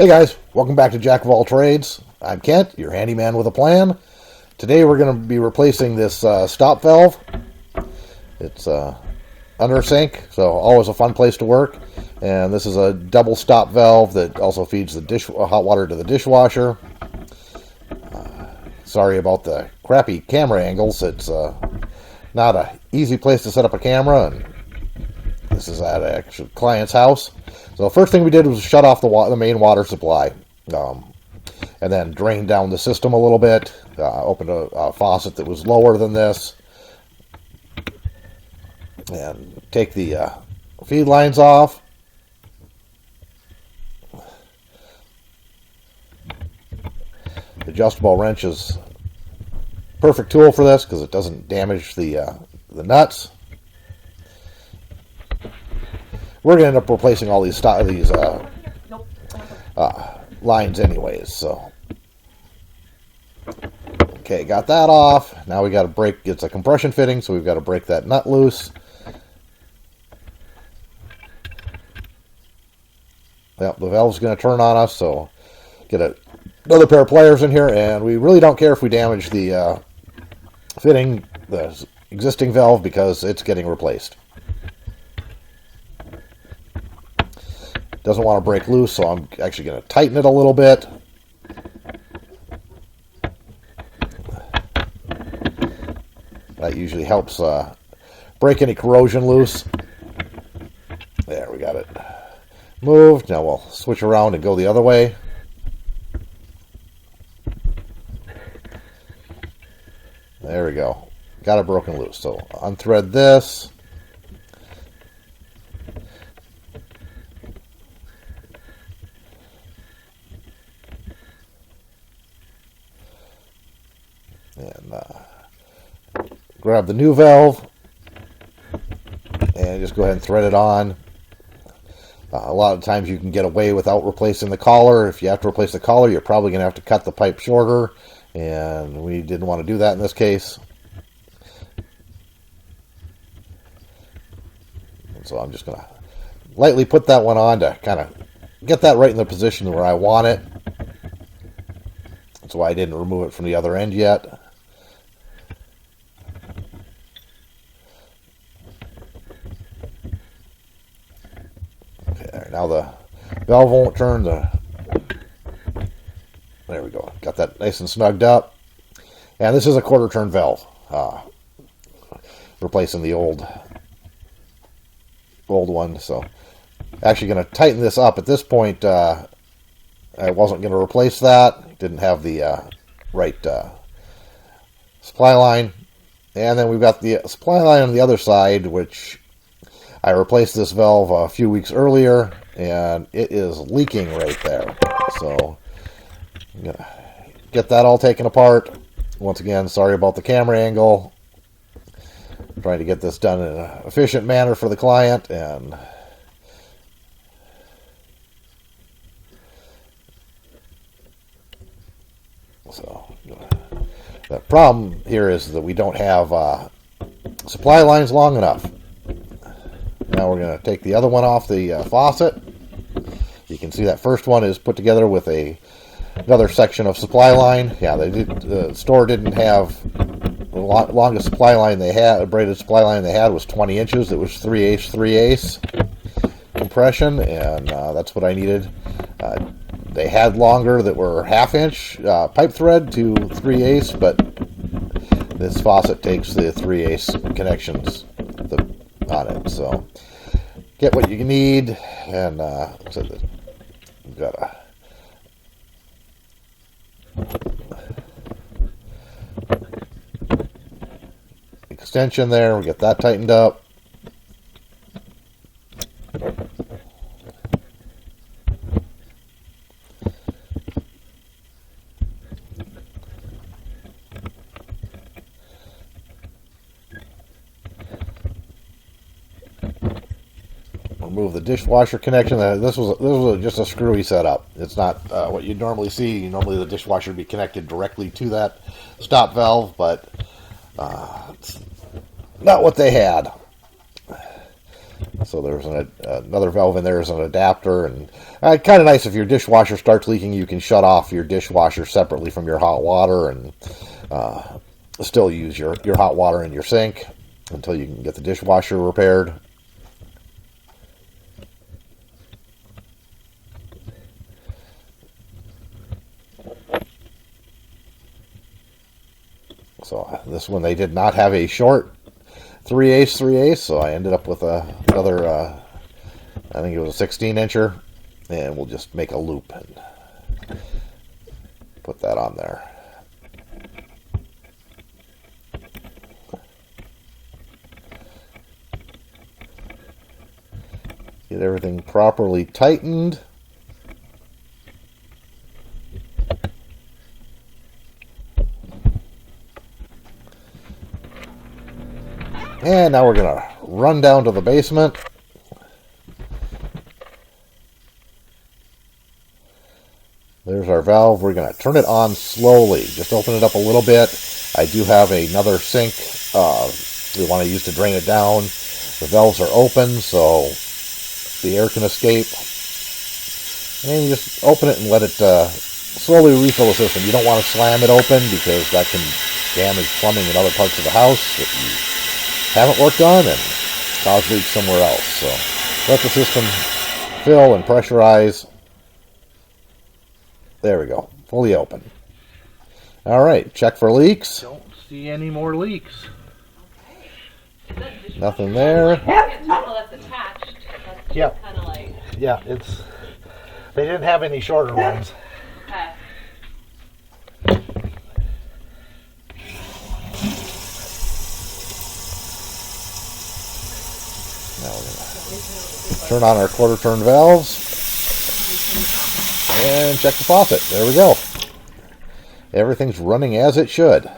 Hey guys, welcome back to Jack of All Trades. I'm Kent, your handyman with a plan. Today we're going to be replacing this stop valve. It's under a sink, so always a fun place to work. And this is a double stop valve that also feeds the hot water to the dishwasher. Sorry about the crappy camera angles. It's not an easy place to set up a camera, and this is at an actual client's house. So the first thing we did was shut off the main water supply, and then drain down the system a little bit. Opened a faucet that was lower than this, and take the feed lines off. The adjustable wrench is perfect tool for this because it doesn't damage the nuts. We're going to end up replacing all these lines anyways, so. Okay, got that off. Now we got to break, it's a compression fitting, so we've got to break that nut loose. Yep, the valve's going to turn on us, so get another pair of pliers in here, and we really don't care if we damage the fitting, the existing valve, because it's getting replaced. Doesn't want to break loose, so I'm actually going to tighten it a little bit. That usually helps break any corrosion loose. There, we got it moved. Now we'll switch around and go the other way. There we go. Got it broken loose. So unthread this. And grab the new valve and just go ahead and thread it on. A lot of times you can get away without replacing the collar. If you have to replace the collar, you're probably going to have to cut the pipe shorter, and we didn't want to do that in this case. And so I'm just going to lightly put that one on to kind of get that right in the position where I want it. That's why I didn't remove it from the other end yet. Now the valve won't turn. There we go. Got that nice and snugged up. And this is a quarter turn valve. Replacing the old one. So actually going to tighten this up. At this point, I wasn't going to replace that. Didn't have the right supply line. And then we've got the supply line on the other side, which I replaced this valve a few weeks earlier, and it is leaking right there. So I'm going to get that all taken apart. Once again, sorry about the camera angle. I'm trying to get this done in an efficient manner for the client, and so the problem here is that we don't have supply lines long enough. Now we're going to take the other one off the faucet. You can see that first one is put together with another section of supply line. Yeah, the store didn't have the longest supply line they had. A braided supply line they had was 20 inches. It was 3/8 compression, and that's what I needed. They had longer that were 1/2 inch pipe thread to 3/8, but this faucet takes the 3/8 connections on it. So get what you need, and so we've got a extension there. We get that tightened up. Remove the dishwasher connection. This was just a screwy setup. It's not what you normally see. Normally the dishwasher would be connected directly to that stop valve, but it's not what they had. So there's another valve in there as an adapter, and kind of nice if your dishwasher starts leaking, you can shut off your dishwasher separately from your hot water and still use your hot water in your sink until you can get the dishwasher repaired. So this one, they did not have a short 3/8, so I ended up with another, I think it was a 16-incher, and we'll just make a loop and put that on there. Get everything properly tightened. And now we're going to run down to the basement. There's our valve. We're going to turn it on slowly. Just open it up a little bit. I do have another sink we want to use to drain it down. The valves are open, so the air can escape. And you just open it and let it slowly refill the system. You don't want to slam it open because that can damage plumbing in other parts of the house that you haven't worked on and cause leaks somewhere else. So let the system fill and pressurize. There we go. Fully open. All right. Check for leaks. Don't see any more leaks. Nothing there. Well, that's attached. That's Yep. kind of like. Yeah, they didn't have any shorter ones. Okay. Now we're going to turn on our quarter turn valves and check the faucet. There we go. Everything's running as it should.